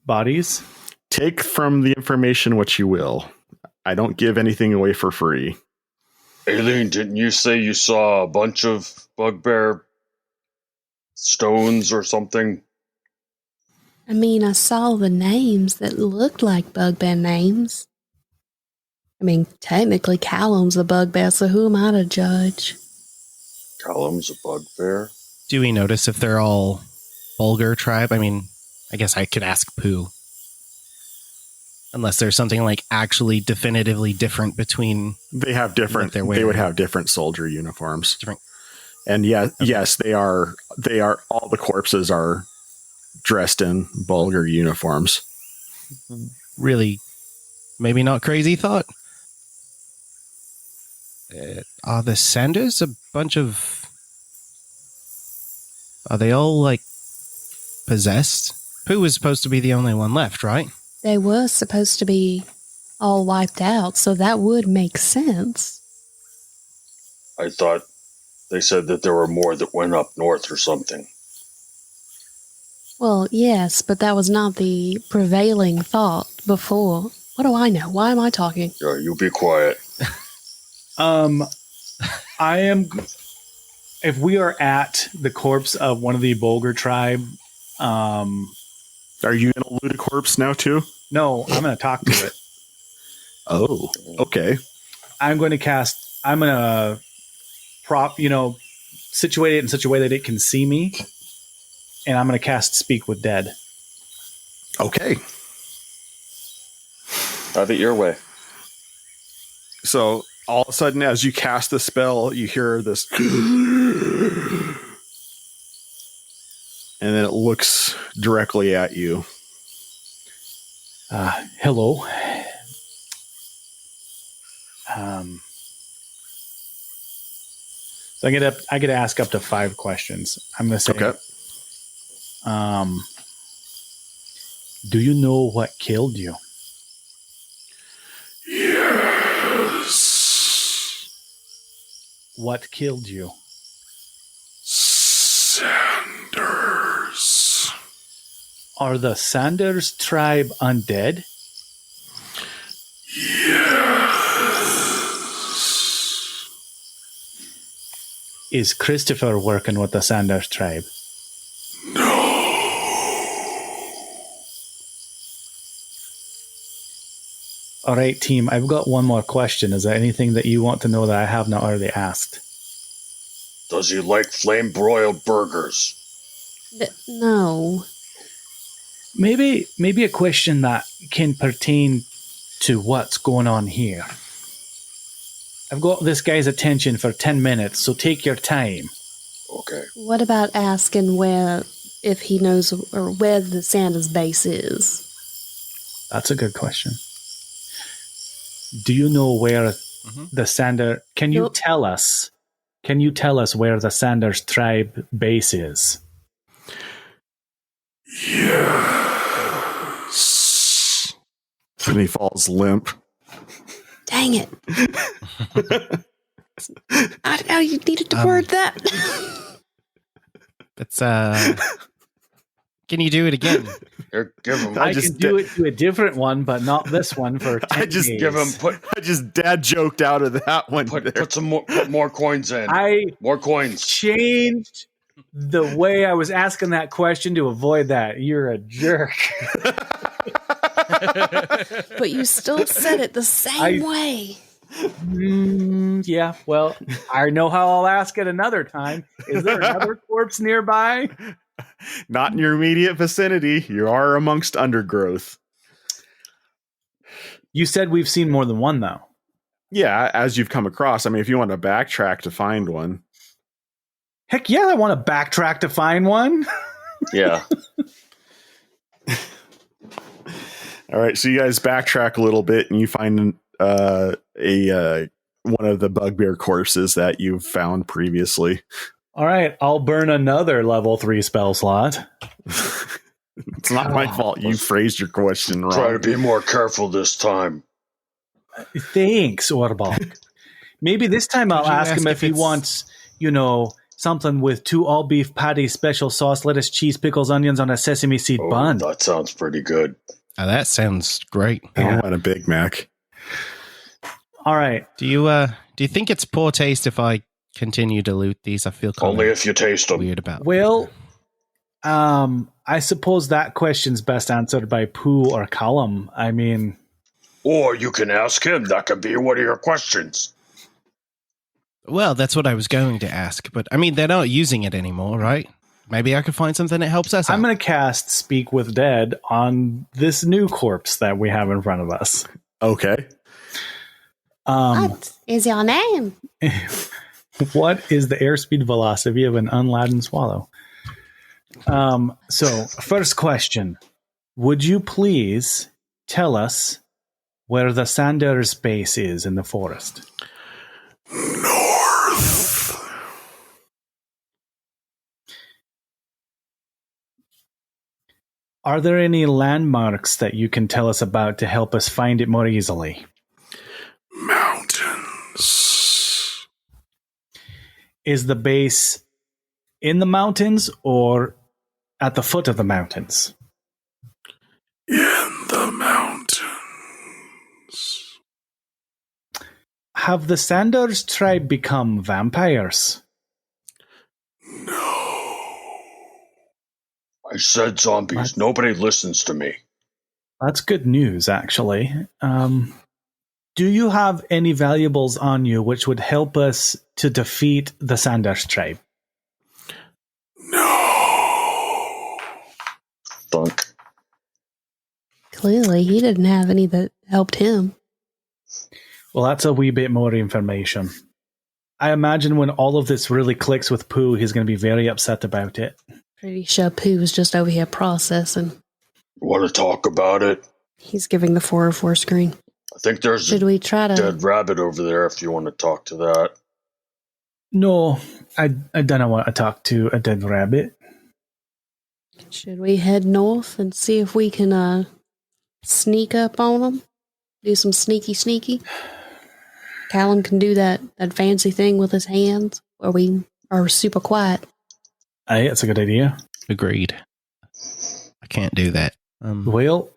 bodies? Take from the information what you will. I don't give anything away for free. Aileen, didn't you say you saw a bunch of bugbear stones or something? I mean, I saw the names that looked like bugbear names. I mean, technically, Callum's a bugbear, so who am I to judge? Callum's a bugbear? Do we notice if they're all Bulgar tribe? I mean, I guess I could ask Pooh. Unless there's something like actually definitively different between. They have different. They would have different soldier uniforms. Different. And yes, they are. All the corpses are dressed in Bulgar uniforms. Really, maybe not crazy thought. Are the Sanders a bunch of... Are they all, like, possessed? Pooh was supposed to be the only one left, right? They were supposed to be all wiped out, so that would make sense. I thought they said that there were more that went up north or something. Well, yes, but that was not the prevailing thought before. What do I know? Why am I talking? Yeah, you be quiet. I am. If we are at the corpse of one of the Bulgar tribe, Are you going to loot a corpse now too? no, I'm going to talk to it. Oh, okay. I'm going to situate it in such a way that it can see me, and I'm going to cast Speak with Dead. Okay. Have it your way. So all of a sudden, as you cast the spell, you hear this, and then it looks directly at you. Hello. So I get to ask up to 5 questions. I'm going to say, Okay. Do you know what killed you? Yes. What killed you? Sanders. Are the Sanders tribe undead? Yes. Is Christopher working with the Sanders tribe? No. All right, team, I've got one more question. Is there anything that you want to know that I have not already asked? Does he like flame-broiled burgers? No. Maybe a question that can pertain to what's going on here. I've got this guy's attention for 10 minutes, so take your time. Okay. What about asking if he knows or where the Sanders base is? That's a good question. Do you know where the Sander... Can you tell us where the Sanders tribe base is? Yes. And he falls limp. Dang it. I you needed to word that. That's, can you do it again? Here, give him. I can do it to a different one, but not this one for 10 I just days. Give him. I just dad joked out of that one. Put some more. Put more coins in. More coins. Changed the way I was asking that question to avoid that. You're a jerk. But you still said it the same way. Yeah, well, I know how I'll ask it another time. Is there another corpse nearby? Not in your immediate vicinity. You are amongst undergrowth. You said we've seen more than one, though. Yeah, as you've come across. I mean, if you want to backtrack to find one. Heck yeah, I want to backtrack to find one. Yeah. All right, so you guys backtrack a little bit and you find one of the bugbear corpses that you've found previously. All right, I'll burn another level 3 spell slot. It's not my fault. You phrased your question wrong. Try to be more careful this time. Thanks, Orbach. Maybe this time I'll ask him if he wants, something with 2 all beef patties, special sauce, lettuce, cheese, pickles, onions on a sesame seed bun. That sounds pretty good. Oh, that sounds great. I want a Big Mac. All right. Do you think it's poor taste if I continue to loot these? I feel kind Only if you taste them. weird about. Well, I suppose that question's best answered by Pooh or Callum. I mean, or you can ask him. That could be one of your questions. Well, that's what I was going to ask, but I mean, they're not using it anymore, right? Maybe I could find something that helps us out. I'm going to cast Speak with Dead on this new corpse that we have in front of us. Okay. What is your name? What is the airspeed velocity of an unladen swallow? So, first question. Would you please tell us where the Sanders base is in the forest? Are there any landmarks that you can tell us about to help us find it more easily? Mountains. Is the base in the mountains or at the foot of the mountains? In the mountains. Have the Sanders tribe become vampires? No. I said zombies. What? Nobody listens to me. That's good news, actually. Do you have any valuables on you which would help us to defeat the Sanders tribe? No. Thunk. Clearly, he didn't have any that helped him. Well, that's a wee bit more information. I imagine when all of this really clicks with Pooh, he's going to be very upset about it. Pretty sure Pooh was just over here processing. Want to talk about it? He's giving the 404 screen. I think there's Should a we try to... dead rabbit over there if you want to talk to that. No, I don't want to talk to a dead rabbit. Should we head north and see if we can sneak up on them? Do some sneaky? Callum can do that fancy thing with his hands where we are super quiet. Aye, that's a good idea. Agreed. I can't do that. Well,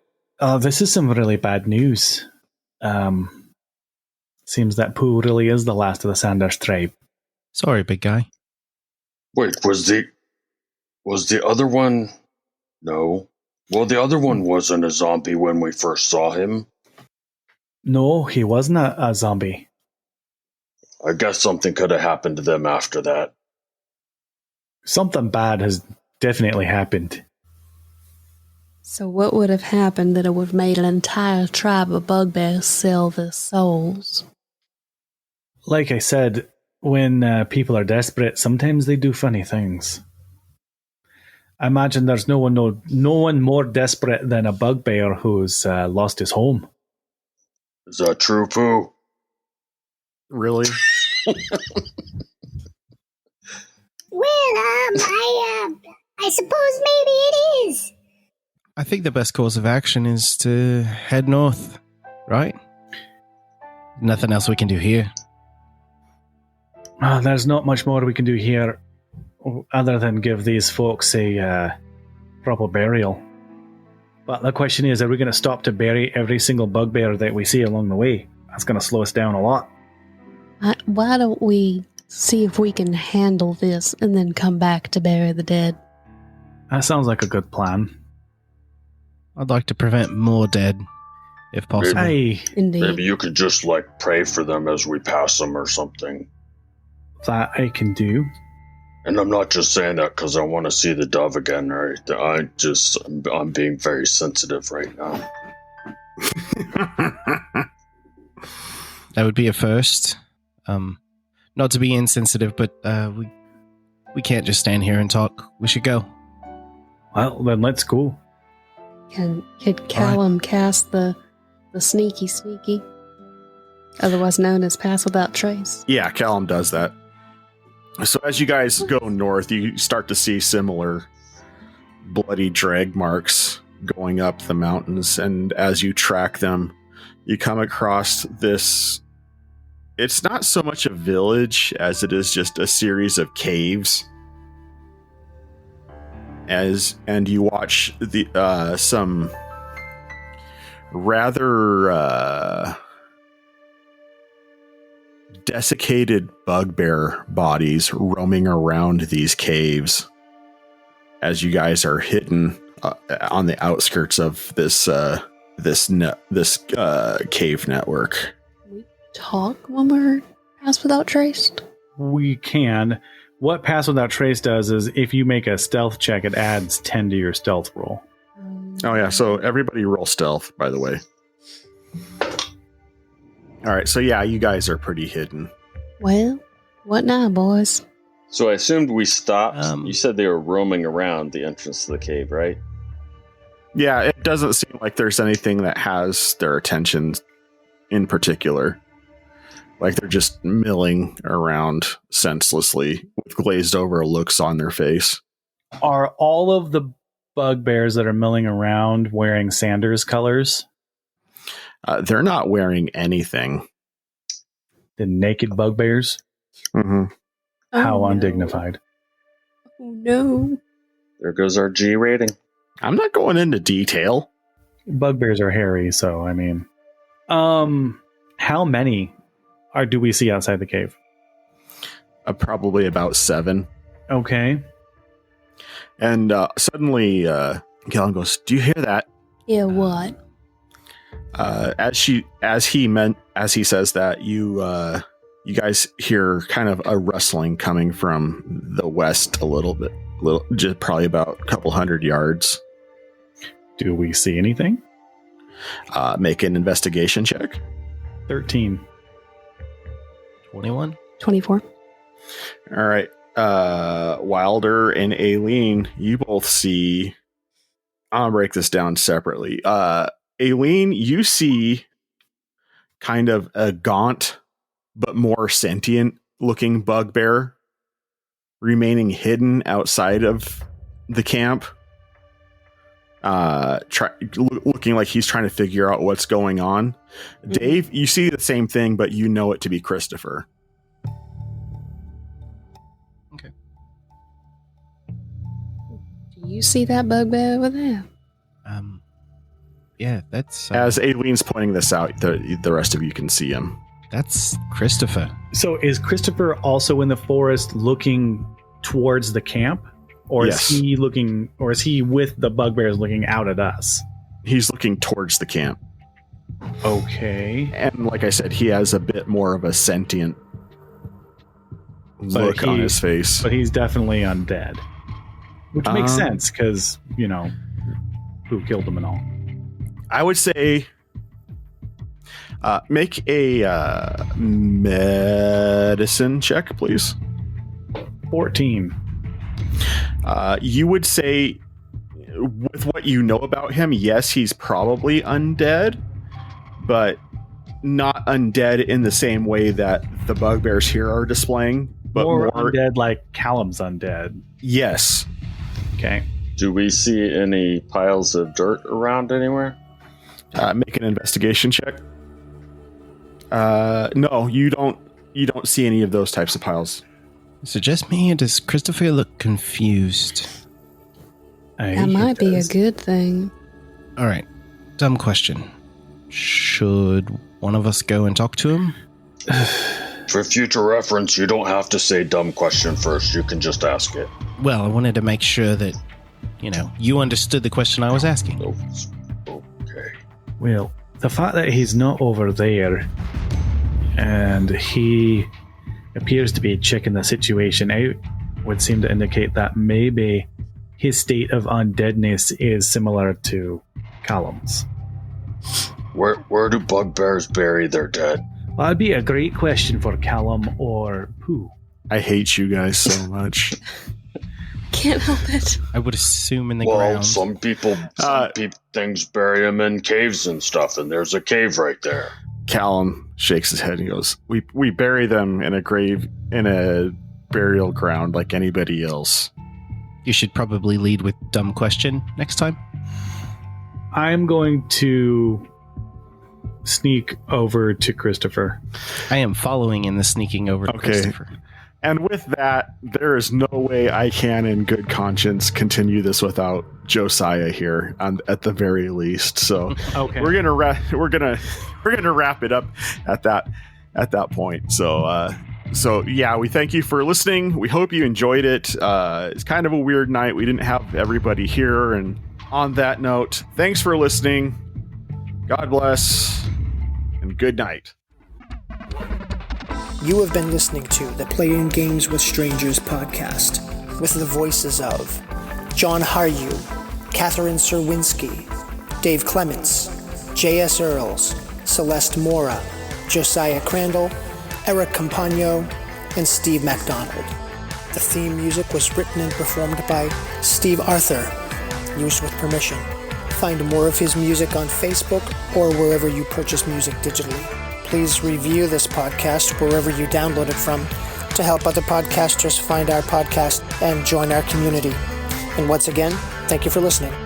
this is some really bad news. Seems that Pooh really is the last of the Sanders tribe. Sorry, big guy. Wait, was the other one? No. Well, the other one wasn't a zombie when we first saw him. No, he wasn't a zombie. I guess something could have happened to them after that. Something bad has definitely happened. So what would have happened that it would have made an entire tribe of bugbears sell their souls? Like I said, when people are desperate, sometimes they do funny things. I imagine there's no one more desperate than a bugbear who's lost his home. Is that true, Pooh? Really? Well, I suppose maybe it is. I think the best course of action is to head north, right? Nothing else we can do here. There's not much more we can do here other than give these folks a proper burial. But the question is, are we going to stop to bury every single bugbear that we see along the way? That's going to slow us down a lot. Why don't we see if we can handle this and then come back to bury the dead? That sounds like a good plan. I'd like to prevent more dead, if possible. Aye, Indeed. Maybe you could just pray for them as we pass them or something. that I can do. And I'm not just saying that because I want to see the dove again, right? I'm being very sensitive right now. That would be a first. Not to be insensitive, but we can't just stand here and talk. We should go. Well, then let's go. Could Callum cast the sneaky, otherwise known as pass without trace? Yeah, Callum does that. So as you guys go north, you start to see similar bloody drag marks going up the mountains, and as you track them, you come across this. It's not so much a village as it is just a series of caves. And you watch the some rather desiccated bugbear bodies roaming around these caves as you guys are hidden on the outskirts of this cave network. We talk when we're pass without trace? We can. What Pass Without Trace does is if you make a stealth check, it adds 10 to your stealth roll. Oh yeah, so everybody roll stealth, by the way. Alright, so yeah, you guys are pretty hidden. Well, what now, boys? So I assumed we stopped. Um, You said they were roaming around the entrance to the cave, right? Yeah, it doesn't seem like there's anything that has their attention in particular. Like they're just milling around senselessly with glazed over looks on their face. Are all of the bugbears that are milling around wearing Sanders colors? They're not wearing anything. The naked bugbears? Mm-hmm. How no. undignified. Oh, no. There goes our G rating. I'm not going into detail. Bugbears are hairy, so I mean, how many do we see outside the cave? Probably about 7. Okay. And suddenly, Galen goes, "Do you hear that?" Yeah, what? As he says that, you guys hear kind of a rustling coming from the west a little bit, just probably about a couple 100 yards. Do we see anything? Make an investigation check. 13. 21. 24. All right. Wilder and Aileen, you both see. I'll break this down separately. Aileen, you see kind of a gaunt but more sentient looking bugbear remaining hidden outside of the camp. Looking like he's trying to figure out what's going on. Mm-hmm. Dave, you see the same thing, but you know it to be Christopher. Okay. Do you see that bugbear over there? Yeah, that's... As Aileen's pointing this out, the rest of you can see him. That's Christopher. So is Christopher also in the forest looking towards the camp? Or yes. is he with the bugbears looking out at us? He's looking towards the camp. Okay. And like I said, he has a bit more of a sentient look on his face. But he's definitely undead. Which makes sense, because, who killed him and all. I would say make a medicine check, please. 14. You would say, with what you know about him, yes, he's probably undead, but not undead in the same way that the bugbears here are displaying. But more undead like Callum's undead. Yes. Okay. Do we see any piles of dirt around anywhere? Make an investigation check. No, you don't see any of those types of piles. Is it just me, or does Christopher look confused? That might be a good thing. All right. Dumb question. Should one of us go and talk to him? For future reference, you don't have to say dumb question first. You can just ask it. Well, I wanted to make sure that, you understood the question I was asking. Okay. Well, the fact that he's not over there and he appears to be checking the situation out would seem to indicate that maybe his state of undeadness is similar to Callum's. Where do bugbears bury their dead? Well, that'd be a great question for Callum or Pooh. I hate you guys so much. Can't help it. I would assume in the Well, ground. some people things bury them in caves and stuff, and there's a cave right there. Callum shakes his head and goes, We bury them in a grave, in a burial ground like anybody else. You should probably lead with dumb question next time. I'm going to sneak over to Christopher. I am following in the sneaking over to Christopher. And with that, there is no way I can, in good conscience, continue this without Josiah here, at the very least. So Okay. we're gonna wrap it up at that point. So yeah, we thank you for listening. We hope you enjoyed it. It's kind of a weird night. We didn't have everybody here, and on that note, thanks for listening. God bless, and good night. You have been listening to the Playing Games with Strangers podcast with the voices of John Haryu, Catherine Serwinski, Dave Clements, J.S. Earls, Celeste Mora, Josiah Crandall, Eric Campagno, and Steve MacDonald. The theme music was written and performed by Steve Arthur, used with permission. Find more of his music on Facebook or wherever you purchase music digitally. Please review this podcast wherever you download it from to help other podcasters find our podcast and join our community. And once again, Thank you for listening.